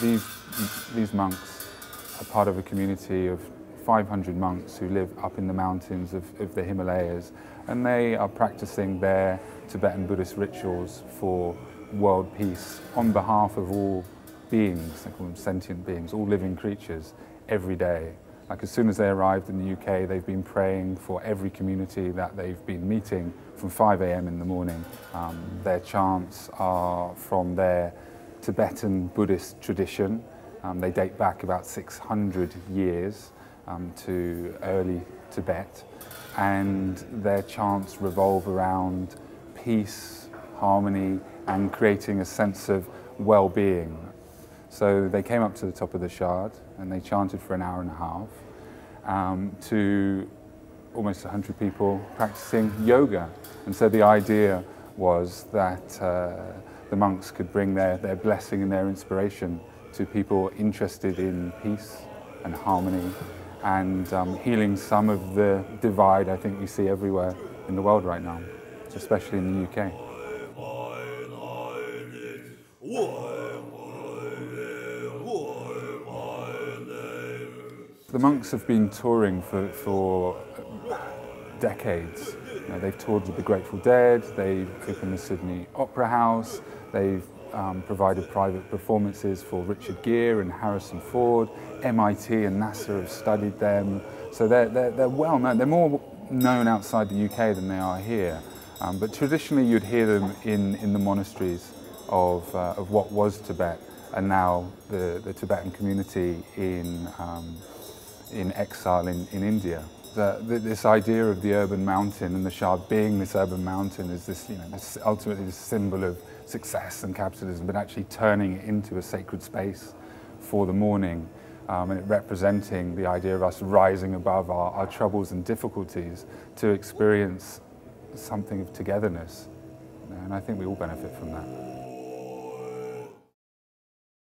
These monks are part of a community of 500 monks who live up in the mountains of the Himalayas, and they are practicing their Tibetan Buddhist rituals for world peace on behalf of all beings. They call them sentient beings, all living creatures, every day. Like as soon as they arrived in the UK, they've been praying for every community that they've been meeting from 5 a.m. in the morning. Their chants are from their Tibetan Buddhist tradition. They date back about 600 years to early Tibet, and their chants revolve around peace, harmony, and creating a sense of well-being. So they came up to the top of the Shard and they chanted for an hour and a half to almost 100 people practicing yoga. And so the idea was that the monks could bring their blessing and their inspiration to people interested in peace and harmony and healing some of the divide I think we see everywhere in the world right now, especially in the UK. The monks have been touring for decades. You know, they've toured with the Grateful Dead, they've opened the Sydney Opera House, they've provided private performances for Richard Gere and Harrison Ford. MIT and NASA have studied them, so they're well known. They're more known outside the UK than they are here. But traditionally you'd hear them in the monasteries of what was Tibet, and now the Tibetan community in exile in India. This idea of the urban mountain and the Shard being this urban mountain is this, this ultimately this symbol of success and capitalism, but actually turning it into a sacred space for the morning, and it representing the idea of us rising above our troubles and difficulties to experience something of togetherness. And I think we all benefit from that.